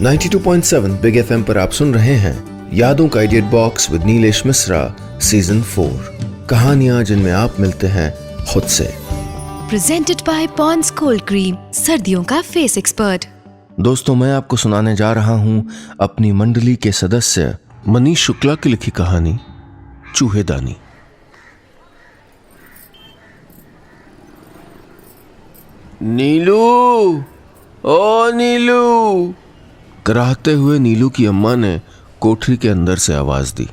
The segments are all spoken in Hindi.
92.7 बिग एफएम पर आप सुन रहे हैं यादों का idiot box with Neelesh Misra season 4। कहानियां जिनमें आप मिलते हैं खुद से। Presented by Pond's cold cream, सर्दियों का फेस एक्सपर्ट। दोस्तों, मैं आपको सुनाने जा रहा हूं अपनी मंडली के सदस्य मनीष शुक्ला की लिखी कहानी चूहेदानी। नीलू, ओ नीलू, कराहते हुए नीलू की अम्मा ने कोठरी के अंदर से आवाज दी।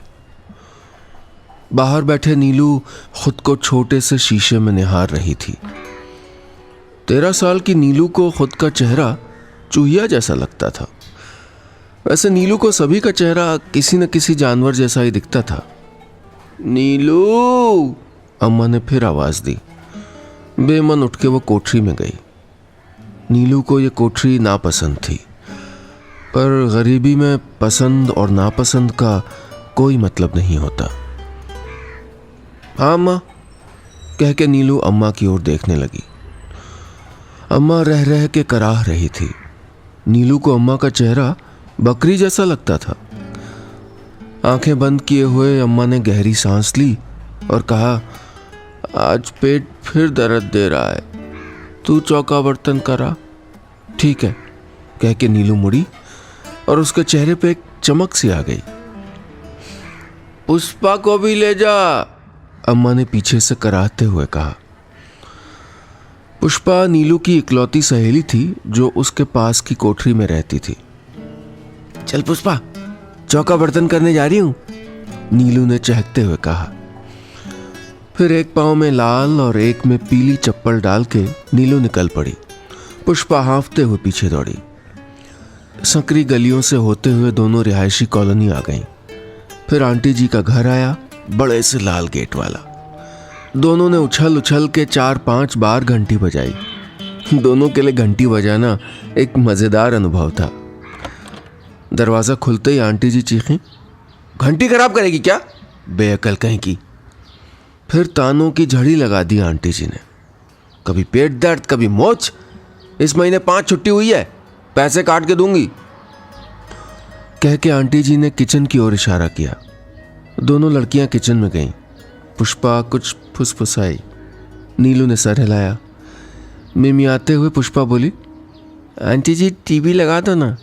बाहर बैठे नीलू खुद को छोटे से शीशे में निहार रही थी। 13 साल की नीलू को खुद का चेहरा चूहिया जैसा लगता था। वैसे नीलू को सभी का चेहरा किसी न किसी जानवर जैसा ही दिखता था। नीलू, अम्मा ने फिर आवाज दी। बेमन उठ के वो कोठरी में गई। नीलू को ये कोठरी नापसंद थी, पर गरीबी में पसंद और नापसंद का कोई मतलब नहीं होता। हाँ अम्मा, कह के नीलू अम्मा की ओर देखने लगी। अम्मा रह रह के कराह रही थी। नीलू को अम्मा का चेहरा बकरी जैसा लगता था। आंखें बंद किए हुए अम्मा ने गहरी सांस ली और कहा, आज पेट फिर दर्द दे रहा है, तू चौका बर्तन करा। ठीक है, कह के नीलू मुड़ी और उसके चेहरे पे एक चमक सी आ गई। पुष्पा को भी ले जा, अम्मा ने पीछे से कराहते हुए कहा। पुष्पा नीलू की इकलौती सहेली थी जो उसके पास की कोठरी में रहती थी। चल पुष्पा, चौका बर्तन करने जा रही हूं, नीलू ने चहकते हुए कहा। फिर एक पांव में लाल और एक में पीली चप्पल डाल के नीलू निकल पड़ी। पुष्पा हांफते हुए पीछे दौड़ी। संकरी गलियों से होते हुए दोनों रिहायशी कॉलोनी आ गईं। फिर आंटी जी का घर आया, बड़े से लाल गेट वाला। दोनों ने उछल उछल के 4-5 बार घंटी बजाई। दोनों के लिए घंटी बजाना एक मजेदार अनुभव था। दरवाजा खुलते ही आंटी जी चीखीं, घंटी खराब करेगी क्या, बेअकल कहीं की। फिर तानों की झड़ी लगा दी आंटी जी ने। कभी पेट दर्द, कभी मोच, इस महीने 5 छुट्टी हुई है, पैसे काट के दूंगी, कह के आंटी जी ने किचन की ओर इशारा किया। दोनों लड़कियां किचन में गईं। पुष्पा कुछ फुसफुसाई। नीलू ने सर हिलाया। मिमियाते हुए पुष्पा बोली, आंटी जी टीवी लगा दो ना।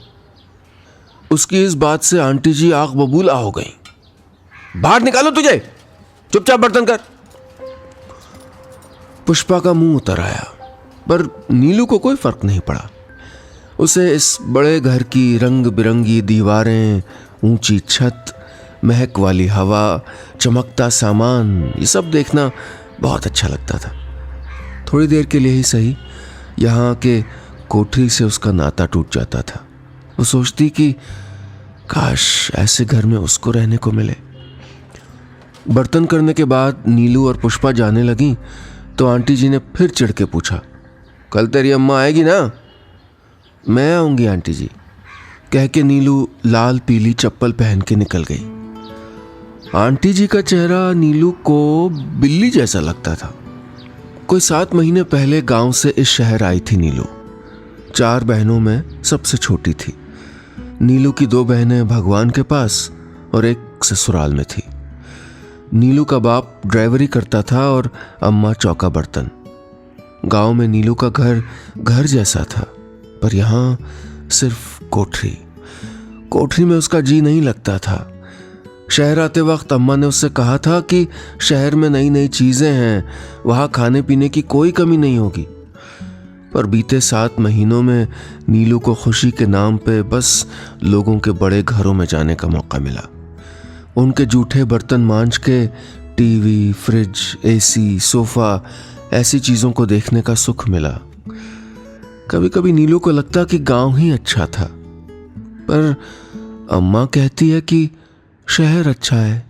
उसकी इस बात से आंटी जी आंख बबूला हो गई। बाहर निकालो तुझे, चुपचाप बर्तन कर। पुष्पा का मुंह उतर आया, पर नीलू को कोई फर्क नहीं पड़ा। उसे इस बड़े घर की रंग बिरंगी दीवारें, ऊंची छत, महक वाली हवा, चमकता सामान, ये सब देखना बहुत अच्छा लगता था। थोड़ी देर के लिए ही सही, यहाँ के कोठरी से उसका नाता टूट जाता था। वो सोचती कि काश ऐसे घर में उसको रहने को मिले। बर्तन करने के बाद नीलू और पुष्पा जाने लगी तो आंटी जी ने फिर चिढ़ के पूछा, कल तेरी अम्मा आएगी ना? मैं आऊंगी आंटी जी, कह के नीलू लाल पीली चप्पल पहन के निकल गई। आंटी जी का चेहरा नीलू को बिल्ली जैसा लगता था। कोई 7 महीने पहले गांव से इस शहर आई थी नीलू। 4 बहनों में सबसे छोटी थी। नीलू की 2 बहनें भगवान के पास और एक ससुराल में थी। नीलू का बाप ड्राइवरी करता था और अम्मा चौका बर्तन। गांव में नीलू का घर घर जैसा था, पर यहाँ सिर्फ कोठरी। कोठरी में उसका जी नहीं लगता था। शहर आते वक्त अम्मा ने उससे कहा था कि शहर में नई नई चीजें हैं, वहाँ खाने पीने की कोई कमी नहीं होगी। पर बीते 7 महीनों में नीलू को खुशी के नाम पे बस लोगों के बड़े घरों में जाने का मौका मिला। उनके जूठे बर्तन मांज के टीवी, फ्रिज, एसी, सोफा, ऐसी चीजों को देखने का सुख मिला। कभी कभी नीलू को लगता कि गांव ही अच्छा था, पर अम्मा कहती है कि शहर अच्छा है।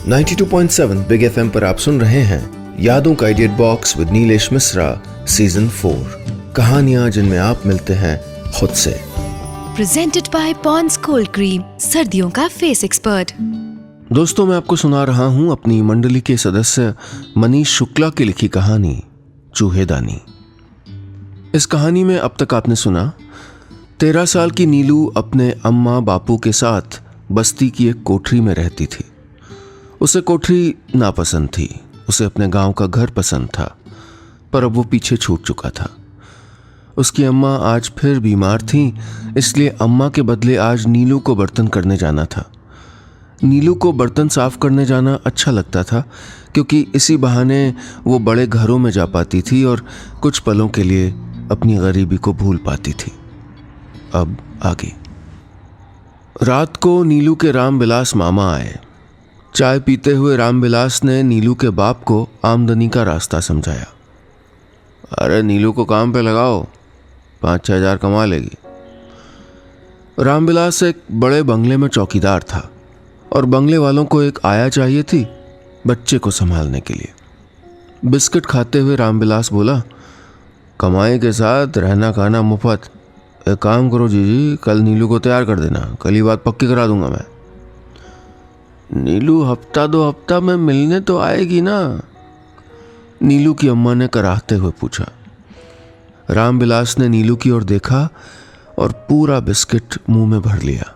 92.7 बिग एफएम पर आप सुन रहे हैं यादों का idiot box with Neelesh Misra season 4। कहानियां जिनमें आप मिलते हैं खुद से। Presented by Pond's cold cream, सर्दियों का फेस एक्सपर्ट। दोस्तों, मैं आपको सुना रहा हूं अपनी मंडली के सदस्य मनीष शुक्ला की लिखी कहानी चूहेदानी। इस कहानी में अब तक आपने सुना 13 साल की नीलू अपने अम्मा बापू के साथ बस्ती की एक कोठरी में रहती थी। उसे कोठरी नापसंद थी। उसे अपने गांव का घर पसंद था, पर अब वो पीछे छूट चुका था। उसकी अम्मा आज फिर बीमार थी, इसलिए अम्मा के बदले आज नीलू को बर्तन करने जाना था। नीलू को बर्तन साफ करने जाना अच्छा लगता था, क्योंकि इसी बहाने वो बड़े घरों में जा पाती थी और कुछ पलों के लिए अपनी गरीबी को भूल पाती थी। अब आगे। रात को नीलू के रामविलास मामा आए। चाय पीते हुए रामविलास ने नीलू के बाप को आमदनी का रास्ता समझाया। अरे नीलू को काम पे लगाओ, 5-6 हज़ार कमा लेगी। रामविलास एक बड़े बंगले में चौकीदार था और बंगले वालों को एक आया चाहिए थी बच्चे को संभालने के लिए। बिस्किट खाते हुए रामविलास बोला, कमाई के साथ रहना खाना मुफ्त। एक काम करो जीजी, कल नीलू को तैयार कर देना, कल ही बात पक्की करा दूंगा मैं। नीलू हफ्ता 2 हफ्ता में मिलने तो आएगी ना? नीलू की अम्मा ने कराहते हुए पूछा। रामविलास ने नीलू की ओर देखा और पूरा बिस्किट मुंह में भर लिया।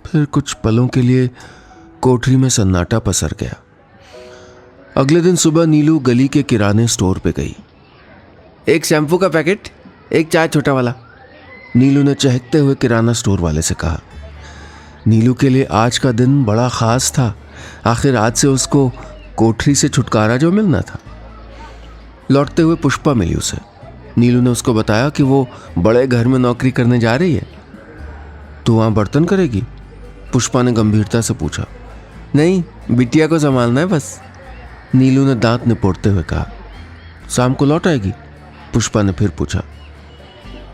फिर कुछ पलों के लिए कोठरी में सन्नाटा पसर गया। अगले दिन सुबह नीलू गली के किराने स्टोर पे गई। एक शैम्पू का पैकेट, एक चाय छोटा वाला, नीलू ने चहकते हुए किराना स्टोर वाले से कहा। नीलू के लिए आज का दिन बड़ा खास था। आखिर आज से उसको कोठरी से छुटकारा जो मिलना था। लौटते हुए पुष्पा मिली उसे। नीलू ने उसको बताया कि वो बड़े घर में नौकरी करने जा रही है। तो वहाँ बर्तन करेगी? पुष्पा ने गंभीरता से पूछा। नहीं, बिटिया को संभालना है बस, नीलू ने दांत निपोड़ते हुए कहा। शाम को लौट आएगी? पुष्पा ने फिर पूछा।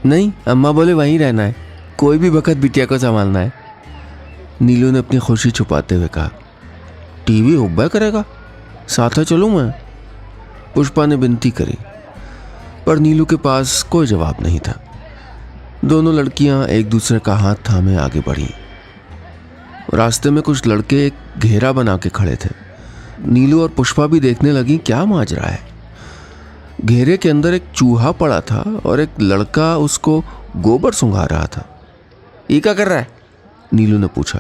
नहीं, अम्मा बोले वहीं रहना है, कोई भी वक्त बिटिया को संभालना है, नीलू ने अपनी खुशी छुपाते हुए कहा। टीवी हुब्बा करेगा, साथ है चलूं मैं? पुष्पा ने विनती करी, पर नीलू के पास कोई जवाब नहीं था। दोनों लड़कियां एक दूसरे का हाथ थामे आगे बढ़ी। रास्ते में कुछ लड़के एक घेरा बना के खड़े थे। नीलू और पुष्पा भी देखने लगी क्या माजरा है। घेरे के अंदर एक चूहा पड़ा था और एक लड़का उसको गोबर सुंघा रहा था। ये क्या कर रहा है? नीलू ने पूछा।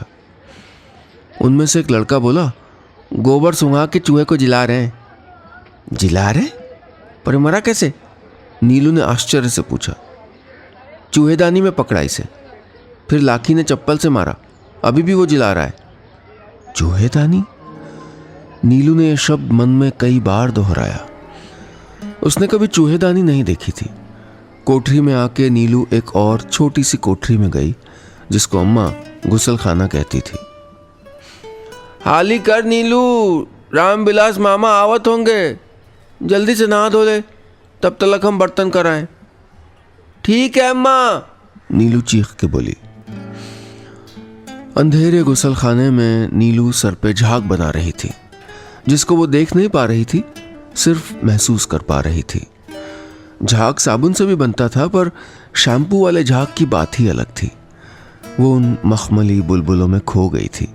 उनमें से एक लड़का बोला, गोबर सुंघा के चूहे को जिला रहे हैं। जिला रहे? पर मरा कैसे? नीलू ने आश्चर्य से पूछा। चूहेदानी में पकड़ा इसे, फिर लाठी ने चप्पल से मारा, अभी भी वो जिला रहा है। चूहेदानी? नीलू ने यह शब्द मन में कई बार दोहराया। उसने कभी चूहेदानी नहीं देखी थी। कोठरी में आके नीलू एक और छोटी सी कोठरी में गई, जिसको अम्मा गुसलखाना कहती थी। हाली कर नीलू, रामविलास मामा आवत होंगे, जल्दी से नहा धो ले, तब तक हम बर्तन कराएं। ठीक है अम्मा, नीलू चीख के बोली। अंधेरे गुसलखाने में नीलू सर पे झाग बना रही थी, जिसको वो देख नहीं पा रही थी, सिर्फ महसूस कर पा रही थी। झाग साबुन से भी बनता था, पर शैम्पू वाले झाग की बात ही अलग थी। वो उन मखमली बुलबुलों में खो गई थी।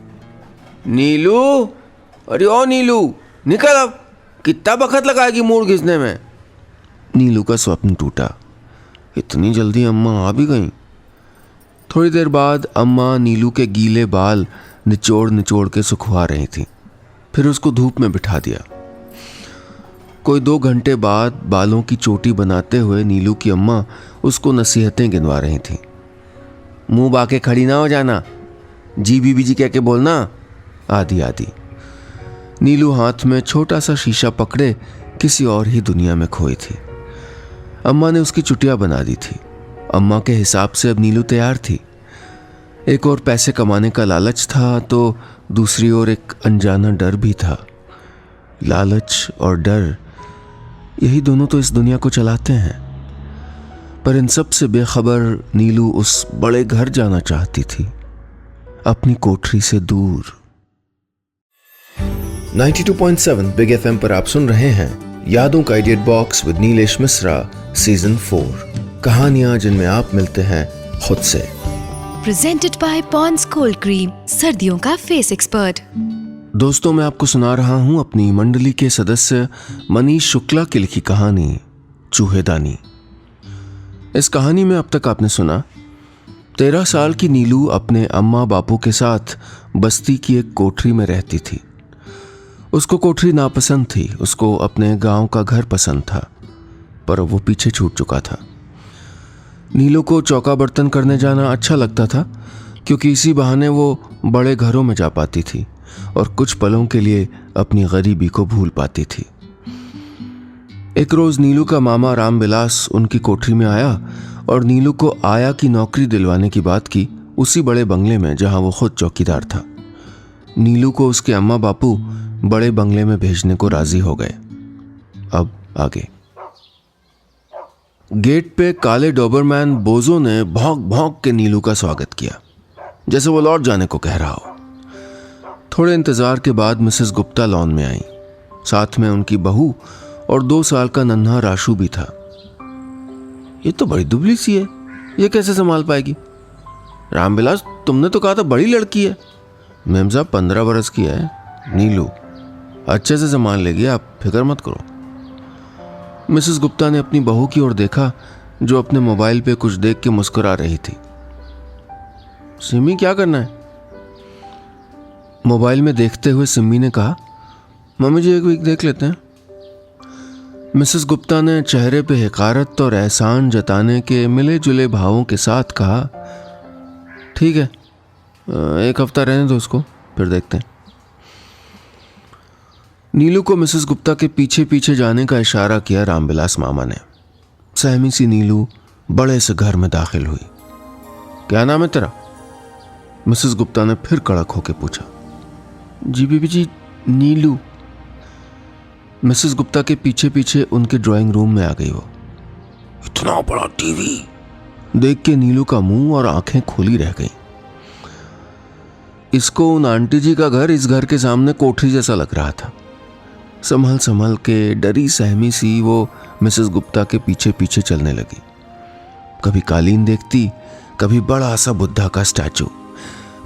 नीलू, अरे ओ नीलू, निकल अब, कितना वक्त लगाएगी मूड घिसने में? नीलू का स्वप्न टूटा। इतनी जल्दी अम्मा आ भी गईं। थोड़ी देर बाद अम्मा नीलू के गीले बाल निचोड़ निचोड़ के सुखवा रही थी, फिर उसको धूप में बिठा दिया। कोई 2 घंटे बाद बालों की चोटी बनाते हुए नीलू की अम्मा उसको नसीहतें गिनवा रही थी। मुंह बाके खड़ी ना हो जाना, जी बीबी जी कह के बोलना, आदि आदि। नीलू हाथ में छोटा सा शीशा पकड़े किसी और ही दुनिया में खोई थी। अम्मा ने उसकी चुटिया बना दी थी। अम्मा के हिसाब से अब नीलू तैयार थी। एक और पैसे कमाने का लालच था, तो दूसरी ओर एक अनजाना डर भी था। लालच और डर, यही दोनों तो इस दुनिया को चलाते हैं। पर इन सब से बेखबर नीलू उस बड़े घर जाना चाहती थी, अपनी कोठरी से दूर। 92.7 बिग FM पर आप सुन रहे हैं यादों का idiot box with Neelesh Misra, season 4। कहानियां जिनमें आप मिलते हैं खुद से। Presented by Pond's cold cream, सर्दियों का फेस एक्सपर्ट। दोस्तों, मैं आपको सुना रहा हूं अपनी मंडली के सदस्य मनीष शुक्ला की लिखी कहानी चूहेदानी। इस कहानी में अब तक आपने सुना 13 साल की नीलू अपने अम्मा बापू के साथ बस्ती की एक कोठरी में रहती थी। उसको कोठरी नापसंद थी, उसको अपने गांव का घर पसंद था, पर वो पीछे छूट चुका था। नीलू को चौका बर्तन करने जाना अच्छा लगता था, क्योंकि इसी बहाने वो बड़े घरों में जा पाती थी और कुछ पलों के लिए अपनी गरीबी को भूल पाती थी। एक रोज नीलू का मामा रामविलास उनकी कोठरी में आया और नीलू को आया की नौकरी दिलवाने की बात की, उसी बड़े बंगले में जहां वो खुद चौकीदार था। नीलू को उसके अम्मा बापू बड़े बंगले में भेजने को राजी हो गए। अब आगे। गेट पे काले डोबरमैन बोजो ने भौंक भौंक के नीलू का स्वागत किया, जैसे वो लौट जाने को कह रहा हो। थोड़े इंतजार के बाद मिसेस गुप्ता लॉन में आई, साथ में उनकी बहू और 2 साल का नन्हा राशु भी था। ये तो बड़ी दुबली सी है, ये कैसे संभाल पाएगी? रामविलास, तुमने तो कहा था बड़ी लड़की है। मैम साहब 15 बरस की है। नीलू अच्छे से संभाल लेगी, आप फिक्र मत करो। मिसेस गुप्ता ने अपनी बहू की ओर देखा, जो अपने मोबाइल पे कुछ देख के मुस्कुरा रही थी। सिमी, क्या करना है? मोबाइल में देखते हुए सिमी ने कहा, मम्मी जी एक वीक देख लेते हैं। मिसेस गुप्ता ने चेहरे पे हकारत और एहसान जताने के मिले जुले भावों के साथ कहा, ठीक है, 1 हफ्ता रहने दो उसको, फिर देखते हैं। नीलू को मिसेस गुप्ता के पीछे पीछे जाने का इशारा किया रामविलास मामा ने। सहमी सी नीलू बड़े से घर में दाखिल हुई। क्या नाम है तेरा? मिसेस गुप्ता ने फिर कड़क होकर पूछा। जी बीबी जी, नीलू। मिसेस गुप्ता के पीछे पीछे उनके ड्राइंग रूम में आ गई वो। इतना बड़ा टीवी देख के नीलू का मुंह और आंखें खुली रह गई। इसको उन आंटी जी का घर इस घर के सामने कोठरी जैसा लग रहा था। संभल संभल के डरी सहमी सी वो मिसेस गुप्ता के पीछे पीछे चलने लगी। कभी कालीन देखती, कभी बड़ा सा बुद्धा का स्टैचू,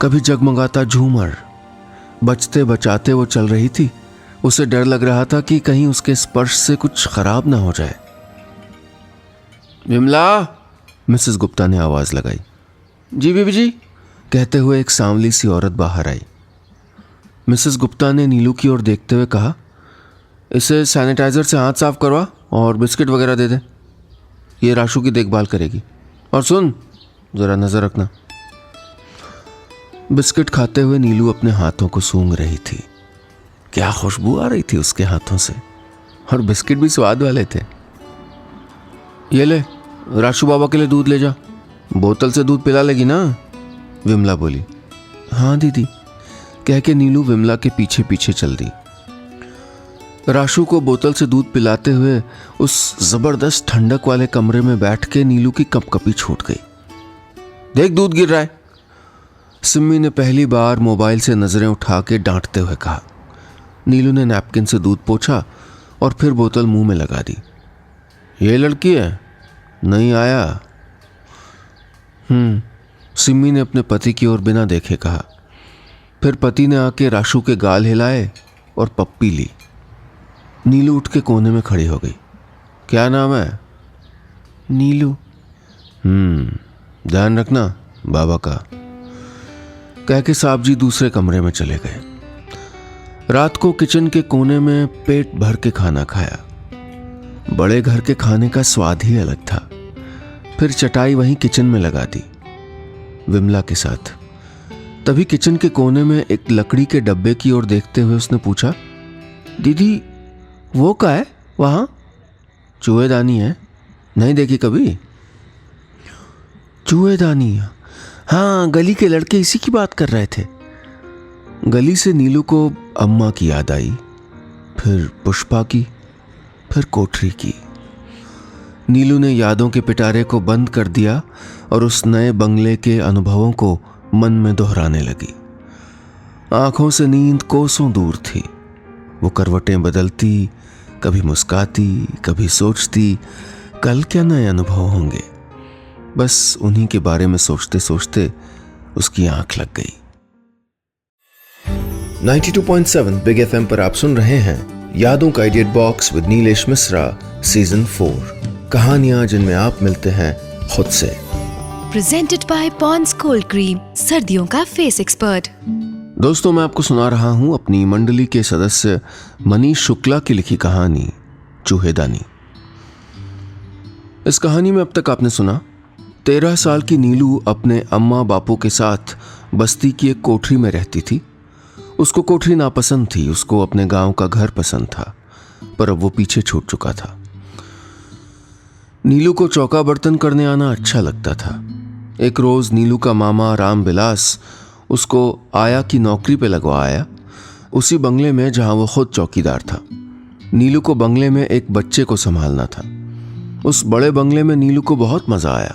कभी जगमगाता झूमर। बचते बचाते वो चल रही थी। उसे डर लग रहा था कि कहीं उसके स्पर्श से कुछ खराब ना हो जाए। विमला, मिसेस गुप्ता ने आवाज लगाई। जी बीबी जी, कहते हुए एक सांवली सी औरत बाहर आई। मिसेस गुप्ता ने नीलू की ओर देखते हुए कहा, इसे सैनिटाइजर से हाथ साफ करवा और बिस्किट वगैरह दे दे, ये राशु की देखभाल करेगी। और सुन, जरा नजर रखना। बिस्किट खाते हुए नीलू अपने हाथों को सूंघ रही थी। क्या खुशबू आ रही थी उसके हाथों से, और बिस्किट भी स्वाद वाले थे। ये ले, राशु बाबा के लिए दूध ले जा, बोतल से दूध पिला लेगी ना? विमला बोली। हाँ दीदी, कह के नीलू विमला के पीछे पीछे चल दी। राशु को बोतल से दूध पिलाते हुए उस जबरदस्त ठंडक वाले कमरे में बैठ के नीलू की कपकपी छूट गई। देख, दूध गिर रहा है। सिम्मी ने पहली बार मोबाइल से नजरें उठा के डांटते हुए कहा। नीलू ने नैपकिन से दूध पोंछा और फिर बोतल मुंह में लगा दी। ये लड़की है, नहीं आया। सिम्मी ने अपने पति की ओर बिना देखे कहा। फिर पति ने आके राशु के गाल हिलाए और पप्पी ली। नीलू उठ के कोने में खड़ी हो गई। क्या नाम है? नीलू। ध्यान रखना बाबा का, कह के साहब जी दूसरे कमरे में चले गए। रात को किचन के कोने में पेट भर के खाना खाया। बड़े घर के खाने का स्वाद ही अलग था। फिर चटाई वहीं किचन में लगा दी विमला के साथ। तभी किचन के कोने में एक लकड़ी के डब्बे की ओर देखते हुए उसने पूछा, दीदी वो क्या है वहां? चूहेदानी है, नहीं देखी कभी? चूहेदानी? हाँ, गली के लड़के इसी की बात कर रहे थे। गली से नीलू को अम्मा की याद आई, फिर पुष्पा की, फिर कोठरी की। नीलू ने यादों के पिटारे को बंद कर दिया और उस नए बंगले के अनुभवों को मन में दोहराने लगी। आंखों से नींद कोसों दूर थी। वो करवटें बदलती, कभी मुस्काती, कभी सोचती कल क्या नए अनुभव होंगे। बस उन्हीं के बारे में सोचते सोचते उसकी आंख लग गई। 92.7 बिग FM पर आप सुन रहे हैं यादों का idiot box with Neelesh Misra season 4, कहानियां जिनमें आप मिलते हैं खुद से। Presented by Pond's cold cream, सर्दियों का फेस एक्सपर्ट। दोस्तों, मैं आपको सुना रहा हूं अपनी मंडली के सदस्य मनीष शुक्ला की लिखी कहानी चूहेदानी। इस कहानी में अब तक आपने सुना 13 साल की नीलू अपने अम्मा बापू के साथ बस्ती की एक कोठरी में रहती थी। उसको कोठरी नापसंद थी, उसको अपने गांव का घर पसंद था, पर अब वो पीछे छूट चुका था। नीलू को चौका बर्तन करने आना अच्छा लगता था। एक रोज नीलू का मामा राम बिलास उसको आया की नौकरी पे लगवाया, उसी बंगले में जहां वो खुद चौकीदार था। नीलू को बंगले में एक बच्चे को संभालना था। उस बड़े बंगले में नीलू को बहुत मजा आया।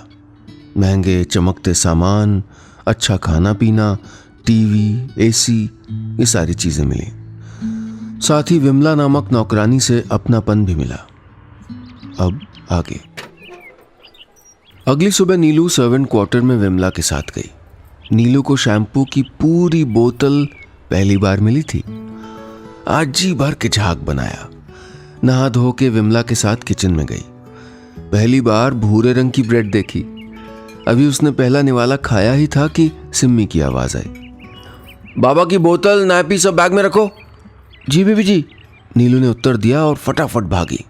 महंगे चमकते सामान, अच्छा खाना पीना, टीवी, एसी, ये सारी चीजें मिली। साथ ही विमला नामक नौकरानी से अपनापन भी मिला। अब आगे। अगली सुबह नीलू सर्वेंट क्वार्टर में विमला के साथ गई। नीलू को शैम्पू की पूरी बोतल पहली बार मिली थी। आज जी भर के झाग बनाया। नहा धो के विमला के साथ किचन में गई। पहली बार भूरे रंग की ब्रेड देखी। अभी उसने पहला निवाला खाया ही था कि सिम्मी की आवाज आई, बाबा की बोतल नैपी सब बैग में रखो। जी बीबी जी, नीलू ने उत्तर दिया और फटाफट भागी।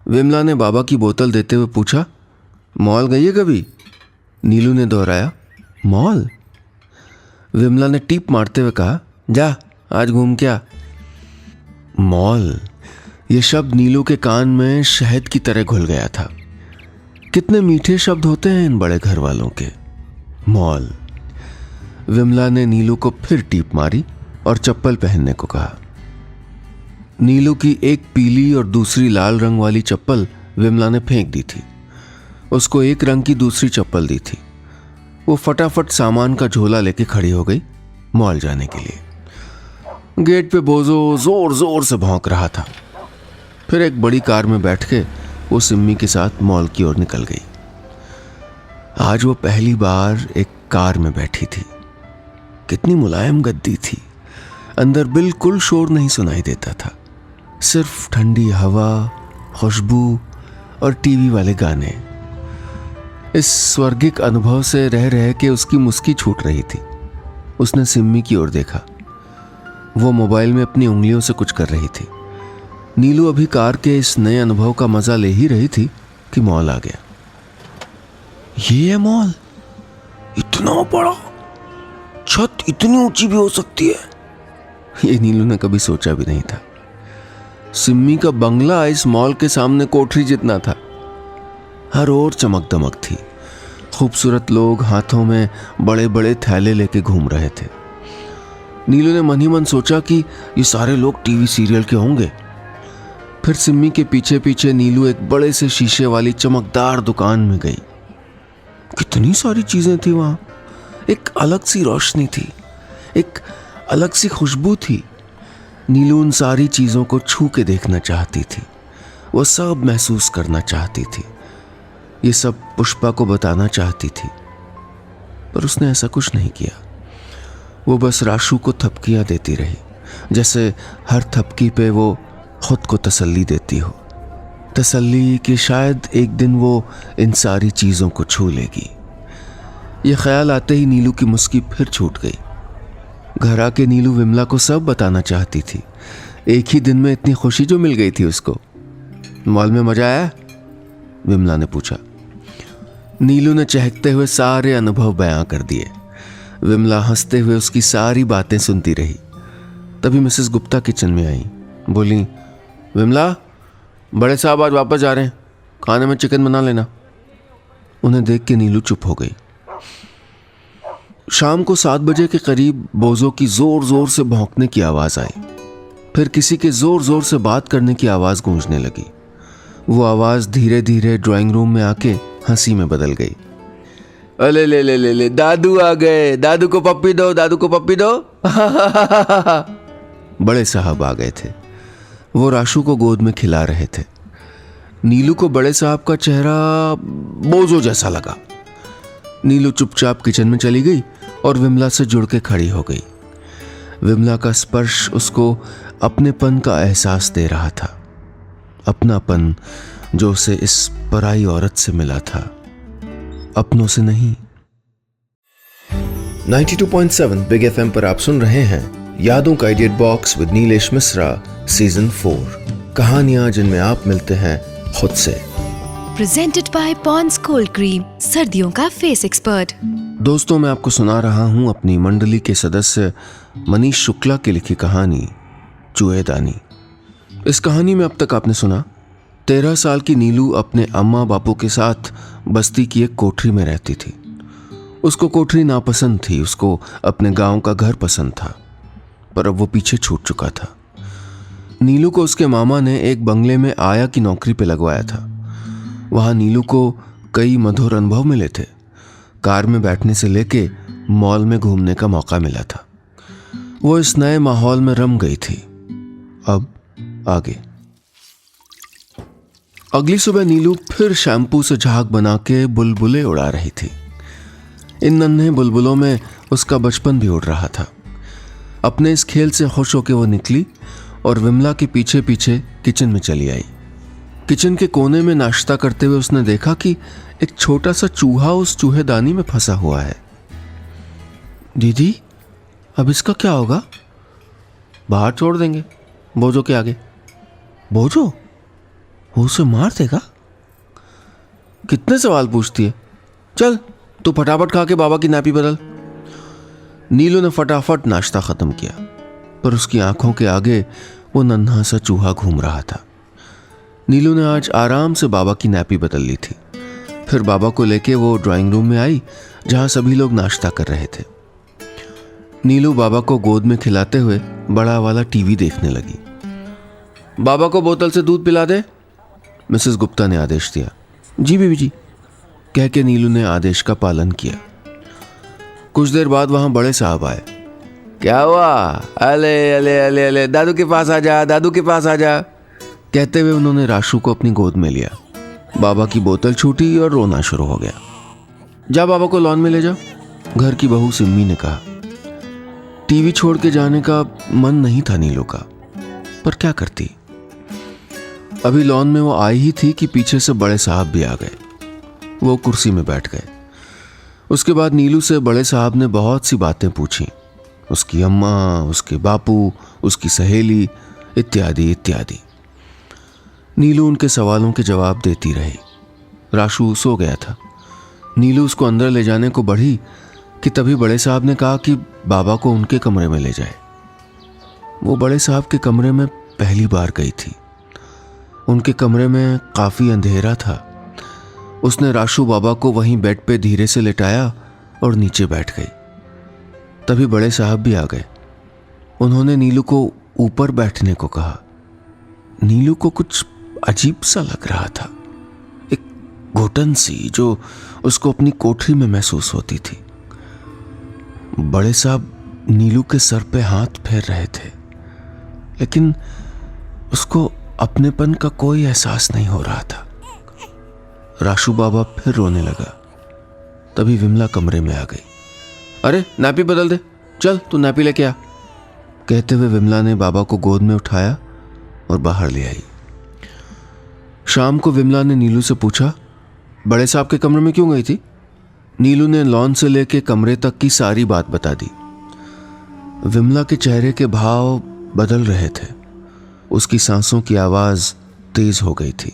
विमला ने बाबा की बोतल देते हुए पूछा, मॉल गई है कभी? नीलू ने दोहराया, मॉल? विमला ने टीप मारते हुए कहा, जा आज घूम क्या। मॉल, यह शब्द नीलू के कान में शहद की तरह घुल गया था। कितने मीठे शब्द होते हैं इन बड़े घर वालों के। मॉल। विमला ने नीलू को फिर टीप मारी और चप्पल पहनने को कहा। नीलू की एक पीली और दूसरी लाल रंग वाली चप्पल विमला ने फेंक दी थी। उसको एक रंग की दूसरी चप्पल दी थी। वो फटाफट सामान का झोला लेके खड़ी हो गई मॉल जाने के लिए। गेट पे बोझो जोर जोर से भौंक रहा था। फिर एक बड़ी कार में बैठ के वो सिम्मी के साथ मॉल की ओर निकल गई। आज वो पहली बार एक कार में बैठी थी। कितनी मुलायम गद्दी थी। अंदर बिल्कुल शोर नहीं सुनाई देता था, सिर्फ ठंडी हवा, खुशबू और टीवी वाले गाने। इस स्वर्गिक अनुभव से रह रह के उसकी मुस्की छूट रही थी। उसने सिम्मी की ओर देखा। वो मोबाइल में अपनी उंगलियों से कुछ कर रही थी। नीलू अभी कार के इस नए अनुभव का मजा ले ही रही थी कि मॉल आ गया। ये है मॉल? इतना बड़ा, छत इतनी ऊंची भी हो सकती है, ये नीलू ने कभी सोचा भी नहीं था। सिम्मी का बंगला इस मॉल के सामने कोठरी जितना था। हर ओर चमक दमक थी। खूबसूरत लोग हाथों में बड़े बड़े थैले लेके घूम रहे थे। नीलू ने मन ही मन सोचा कि ये सारे लोग टीवी सीरियल के होंगे। फिर सिम्मी के पीछे पीछे नीलू एक बड़े से शीशे वाली चमकदार दुकान में गई। कितनी सारी चीजें थी वहां। एक अलग सी रोशनी थी, एक अलग सी खुशबू थी। नीलू उन सारी चीजों को छू के देखना चाहती थी। वो सब महसूस करना चाहती थी। ये सब पुष्पा को बताना चाहती थी, पर उसने ऐसा कुछ नहीं किया। वो बस राशु को थपकियां देती रही, जैसे हर थपकी पे वो खुद को तसल्ली देती हो। तसल्ली कि शायद एक दिन वो इन सारी चीजों को छू लेगी। ये ख्याल आते ही नीलू की मुस्की फिर छूट गई। घर आके नीलू विमला को सब बताना चाहती थी। एक ही दिन में इतनी खुशी जो मिल गई थी उसको। मॉल में मजा आया? विमला ने पूछा। नीलू ने चहकते हुए सारे अनुभव बयां कर दिए। विमला हंसते हुए उसकी सारी बातें सुनती रही। तभी मिसेस गुप्ता किचन में आई। बोली, विमला, बड़े साहब आज वापस जा रहे हैं, खाने में चिकन बना लेना। उन्हें देख के नीलू चुप हो गई। शाम को 7 बजे के करीब बोझों की जोर जोर से भौंकने की आवाज आई। फिर किसी के जोर जोर से बात करने की आवाज गूंजने लगी। वो आवाज धीरे धीरे ड्राइंग रूम में आके हंसी में बदल गई। अले ले ले ले ले, दादू आ गए, दादू को पप्पी दो, दादू को पप्पी दो। बड़े साहब आ गए थे। वो राशु को गोद में खिला रहे थे। नीलू को बड़े साहब का चेहरा बोझो जैसा लगा। नीलू चुपचाप किचन में चली गई और विमला से जुड़ के खड़ी हो गई। विमला का स्पर्श उसको अपनेपन का एहसास दे रहा था। अपनापन जो उसे इस पराई औरत से मिला था। अपनों से नहीं। 92.7 बिग एफएम पर आप सुन रहे हैं यादों का idiot box with Neelesh Misra season 4, कहानियां जिनमें आप मिलते हैं खुद से। Presented by Pond's cold cream, सर्दियों का फेस एक्सपर्ट। दोस्तों, मैं आपको सुना रहा हूं अपनी मंडली के सदस्य मनीष शुक्ला की लिखी कहानी चूहेदानी। इस कहानी में अब तक आपने सुना 13 साल की नीलू अपने अम्मा बापू के साथ बस्ती की एक कोठरी में रहती थी। उसको कोठरी नापसंद थी, उसको अपने गांव का घर पसंद था, पर अब वो पीछे छूट चुका था। नीलू को उसके मामा ने एक बंगले में आया की नौकरी पे लगवाया था। वहां नीलू को कई मधुर अनुभव मिले थे। कार में बैठने से लेके मॉल में घूमने का मौका मिला था। वो इस नए माहौल में रम गई थी। अब आगे। अगली सुबह नीलू फिर शैम्पू से झाग बना के बुलबुलें उड़ा रही थी। इन नन्हे बुलबुलों में उसका बचपन भी उड़ रहा था। अपने इस खेल से खुश होकर वो निकली और विमला के पीछे पीछे किचन में चली आई। किचन के कोने में नाश्ता करते हुए उसने देखा कि एक छोटा सा चूहा उस चूहेदानी में फंसा हुआ है। दीदी, अब इसका क्या होगा? बाहर छोड़ देंगे बोझो के आगे। बोझो? वो उसे मार देगा? कितने सवाल पूछती है। चल तू फटाफट खा के बाबा की नापी बदल। नीलू ने फटाफट नाश्ता खत्म किया, पर उसकी आंखों के आगे वो नन्हा सा चूहा घूम रहा था। नीलू ने आज आराम से बाबा की नापी बदल ली थी। फिर बाबा को लेके वो ड्राइंग रूम में आई, जहां सभी लोग नाश्ता कर रहे थे। नीलू बाबा को गोद में खिलाते हुए बड़ा वाला टीवी देखने लगी। बाबा को बोतल से दूध पिला दे, मिसेस गुप्ता ने आदेश दिया। जी बीबी जी, कह के नीलू ने आदेश का पालन किया। कुछ देर बाद वहां बड़े साहब आए। क्या हुआ? अले अले अले अले, दादू के पास आ जा, दादू के पास आ जा, कहते हुए उन्होंने राशु को अपनी गोद में लिया। बाबा की बोतल छूटी और रोना शुरू हो गया। जा बाबा को लॉन में ले जाओ, घर की बहू सिम्मी ने कहा। टीवी छोड़ के जाने का मन नहीं था नीलू का, पर क्या करती। अभी लॉन में वो आई ही थी कि पीछे से बड़े साहब भी आ गए। वो कुर्सी में बैठ गए। उसके बाद नीलू से बड़े साहब ने बहुत सी बातें पूछी, उसकी अम्मा, उसके बापू, उसकी सहेली, इत्यादि इत्यादि। नीलू उनके सवालों के जवाब देती रही। राशु सो गया था। नीलू उसको अंदर ले जाने को बढ़ी कि तभी बड़े साहब ने कहा कि बाबा को उनके कमरे में ले जाए। वो बड़े साहब के कमरे में पहली बार गई थी। उनके कमरे में काफी अंधेरा था। उसने राशु बाबा को वहीं बेड पे धीरे से लेटाया और नीचे बैठ गई। तभी बड़े साहब भी आ गए। उन्होंने नीलू को ऊपर बैठने को कहा। नीलू को कुछ अजीब सा लग रहा था, एक घुटन सी जो उसको अपनी कोठरी में महसूस होती थी। बड़े साहब नीलू के सर पे हाथ फेर रहे थे, लेकिन उसको अपनेपन का कोई एहसास नहीं हो रहा था। राशु बाबा फिर रोने लगा। तभी विमला कमरे में आ गई। अरे नापी बदल दे, चल तू नापी लेके आ, कहते हुए विमला ने बाबा को गोद में उठाया और बाहर ले आई। शाम को विमला ने नीलू से पूछा, बड़े साहब के कमरे में क्यों गई थी? नीलू ने लॉन से लेके कमरे तक की सारी बात बता दी। विमला के चेहरे के भाव बदल रहे थे। उसकी सांसों की आवाज तेज हो गई थी।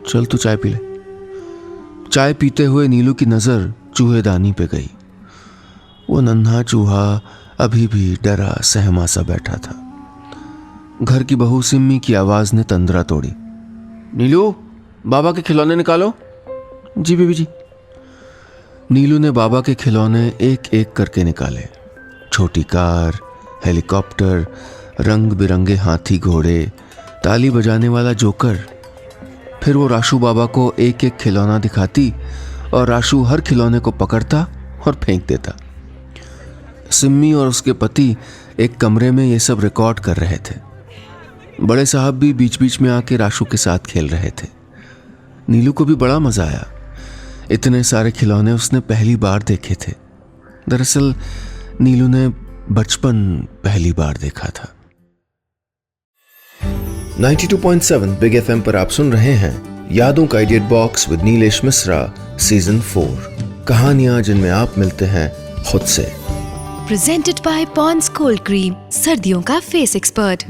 चल तू चाय पी ले। चाय पीते हुए नीलू की नजर चूहेदानी पे गई। वो नन्हा चूहा अभी भी डरा सहमा सा बैठा था। घर की बहू सिम्मी की आवाज ने तंद्रा तोड़ी। नीलू, बाबा के खिलौने निकालो। जी बीबी जी। नीलू ने बाबा के खिलौने एक एक करके निकाले। छोटी कार, हेलीकॉप्टर, रंग बिरंगे हाथी घोड़े, ताली बजाने वाला जोकर। फिर वो राशु बाबा को एक एक खिलौना दिखाती और राशु हर खिलौने को पकड़ता और फेंक देता। सिम्मी और उसके पति एक कमरे में ये सब रिकॉर्ड कर रहे थे। बड़े साहब भी बीच बीच में आके राशु के साथ खेल रहे थे। नीलू को भी बड़ा मजा आया। इतने सारे खिलौने उसने पहली बार देखे थे। दरअसल नीलू ने बचपन पहली बार देखा था। 92.7 बिग एफएम पर आप सुन रहे हैं यादों का idiot box with Neelesh Misra season 4। कहानियां जिनमें आप मिलते हैं खुद से। Presented by Pond's cold cream, सर्दियों का फेस एक्सपर्ट।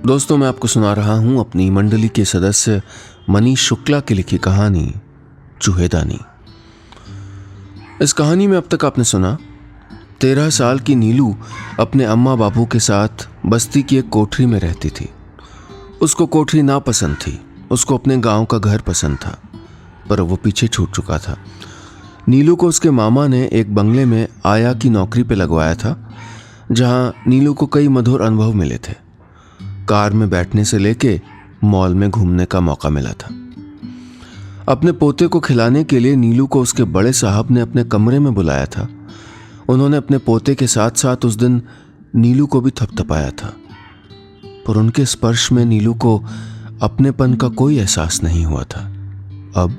दोस्तों, मैं आपको सुना रहा हूं अपनी मंडली के सदस्य मनीष शुक्ला की लिखी कहानी चूहेदानी। इस कहानी में अब तक आपने सुना 13 साल की नीलू अपने अम्मा बापू के साथ बस्ती की एक कोठरी में रहती थी। उसको कोठरी ना पसंद थी, उसको अपने गांव का घर पसंद था, पर वो पीछे छूट चुका था। नीलू को उसके मामा ने एक बंगले में आया की नौकरी पे लगवाया था, जहां नीलू को कई मधुर अनुभव मिले थे। कार में बैठने से लेके मॉल में घूमने का मौका मिला था। अपने पोते को खिलाने के लिए नीलू को उसके बड़े साहब ने अपने कमरे में बुलाया था। उन्होंने अपने पोते के साथ साथ उस दिन नीलू को भी थपथपाया था, पर उनके स्पर्श में नीलू को अपनेपन का कोई एहसास नहीं हुआ था। अब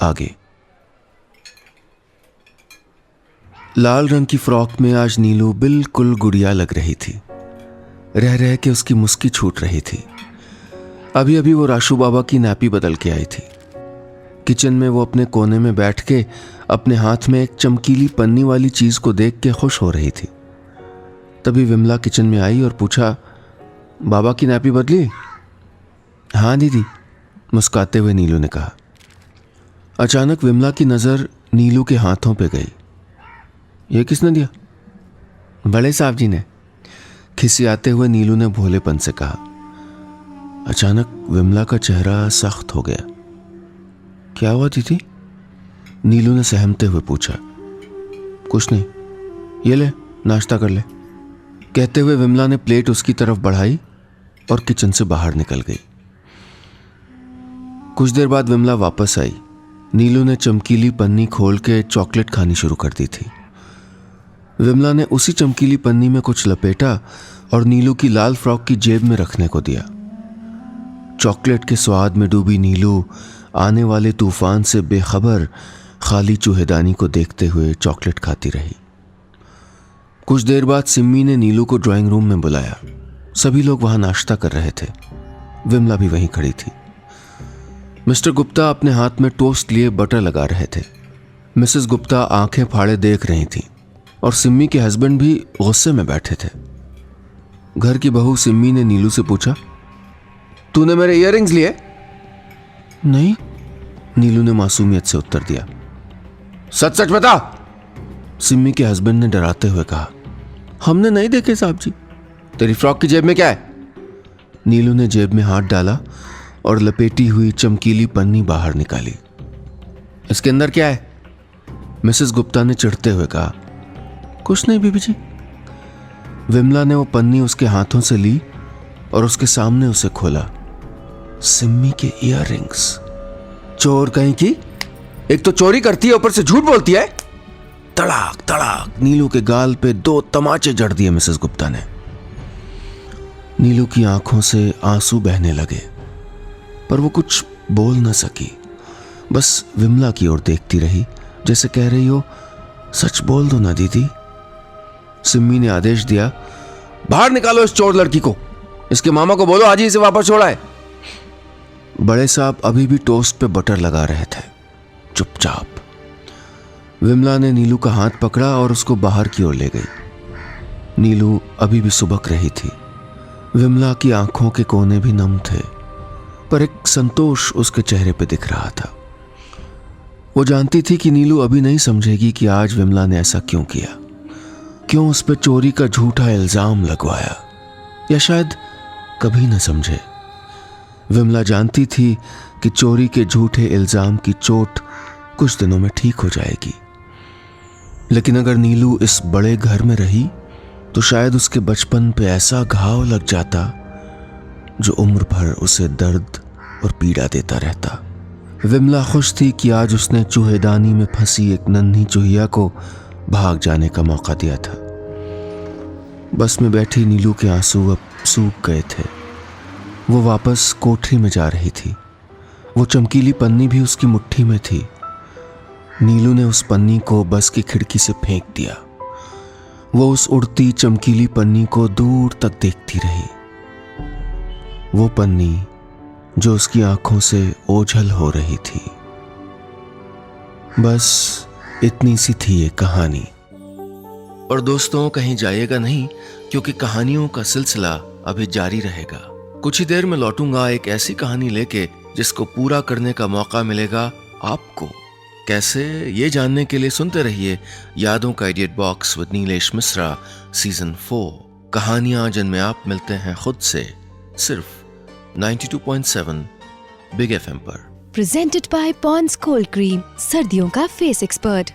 आगे। लाल रंग की फ्रॉक में आज नीलू बिल्कुल गुड़िया लग रही थी। रह रह के उसकी मुस्की छूट रही थी। अभी अभी वो राशु बाबा की नापी बदल के आई थी। किचन में वो अपने कोने में बैठ के अपने हाथ में एक चमकीली पन्नी वाली चीज को देख के खुश हो रही थी। तभी विमला किचन में आई और पूछा, बाबा की नापी बदली? हाँ दीदी, मुस्कुराते हुए नीलू ने कहा। अचानक विमला की नजर नीलू के हाथों पे गई। ये किसने दिया? बड़े साहब जी ने, खिसियाते हुए नीलू ने भोलेपन से कहा। अचानक विमला का चेहरा सख्त हो गया। क्या हुआ दीदी? नीलू ने सहमते हुए पूछा। कुछ नहीं, ये ले, नाश्ता कर ले। कहते हुए विमला ने प्लेट उसकी तरफ बढ़ाई और किचन से बाहर निकल गई। कुछ देर बाद विमला वापस आई। नीलू ने चमकीली पन्नी खोल के चॉकलेट खानी शुरू कर दी थी। विमला ने उसी चमकीली पन्नी में कुछ लपेटा और नीलू की लाल फ्रॉक की जेब में रखने को दिया। चॉकलेट के स्वाद में डूबी नीलू आने वाले तूफान से बेखबर खाली चूहेदानी को देखते हुए चॉकलेट खाती रही। कुछ देर बाद सिम्मी ने नीलू को ड्राइंग रूम में बुलाया। सभी लोग वहां नाश्ता कर रहे थे। विमला भी वहीं खड़ी थी। मिस्टर गुप्ता अपने हाथ में टोस्ट लिए बटर लगा रहे थे। मिसेस गुप्ता आंखें फाड़े देख रही थी और सिम्मी के हस्बैंड भी गुस्से में बैठे थे। घर की बहू सिम्मी ने नीलू से पूछा, तूने मेरे इयररिंग्स लिए? नहीं, नीलू ने मासूमियत से उत्तर दिया। सच सच बता, सिम्मी के हस्बैंड ने डराते हुए कहा। हमने नहीं देखे साहब जी। तेरी फ्रॉक की जेब में क्या है? नीलू ने जेब में हाथ डाला और लपेटी हुई चमकीली पन्नी बाहर निकाली। इसके अंदर क्या है? मिसेस गुप्ता ने चिढ़ते हुए कहा। कुछ नहीं बीबी जी। विमला ने वो पन्नी उसके हाथों से ली और उसके सामने उसे खोला। सिम्मी के इयररिंग्स। चोर कहीं की, एक तो चोरी करती है, ऊपर से झूठ बोलती है। तड़ाक तड़ाक नीलू के गाल पे 2 तमाचे जड़ दिए मिसेस गुप्ता ने। नीलू की आंखों से आंसू बहने लगे, पर वो कुछ बोल न सकी। बस विमला की ओर देखती रही, जैसे कह रही हो, सच बोल दो ना दीदी। सिम्मी ने आदेश दिया, बाहर निकालो इस चोर लड़की को। इसके मामा को बोलो आज ही इसे वापस छोड़ाए। बड़े साहब अभी भी टोस्ट पे बटर लगा रहे थे, चुपचाप। विमला ने नीलू का हाथ पकड़ा और उसको बाहर की ओर ले गई। नीलू अभी भी सुबक रही थी। विमला की आंखों के कोने भी नम थे, पर एक संतोष उसके चेहरे पे दिख रहा था। वो जानती थी कि नीलू अभी नहीं समझेगी कि आज विमला ने ऐसा क्यों किया, क्यों उस पर चोरी का झूठा इल्जाम लगवाया, या शायद कभी न समझे। विमला जानती थी कि चोरी के झूठे इल्जाम की चोट कुछ दिनों में ठीक हो जाएगी, लेकिन अगर नीलू इस बड़े घर में रही तो शायद उसके बचपन पे ऐसा घाव लग जाता जो उम्र भर उसे दर्द और पीड़ा देता रहता। विमला खुश थी कि आज उसने चूहेदानी में फंसी एक नन्ही चूहिया को भाग जाने का मौका दिया था। बस में बैठी नीलू के आंसू अब सूख गए थे। वो वापस कोठरी में जा रही थी। वो चमकीली पन्नी भी उसकी मुट्ठी में थी। नीलू ने उस पन्नी को बस की खिड़की से फेंक दिया। वो उस उड़ती चमकीली पन्नी को दूर तक देखती रही। वो पन्नी जो उसकी आंखों से ओझल हो रही थी। बस इतनी सी थी ये कहानी। और दोस्तों, कहीं जाइएगा नहीं, क्योंकि कहानियों का सिलसिला अभी जारी रहेगा। कुछ ही देर में लौटूंगा एक ऐसी कहानी लेके जिसको पूरा करने का मौका मिलेगा आपको। कैसे, ये जानने के लिए सुनते रहिए यादों का idiot box with Neelesh Misra season 4, कहानियां जिनमें आप मिलते हैं खुद से, सिर्फ 92.7 बिग FM पर। Presented by Pond's cold cream, सर्दियों का फेस एक्सपर्ट।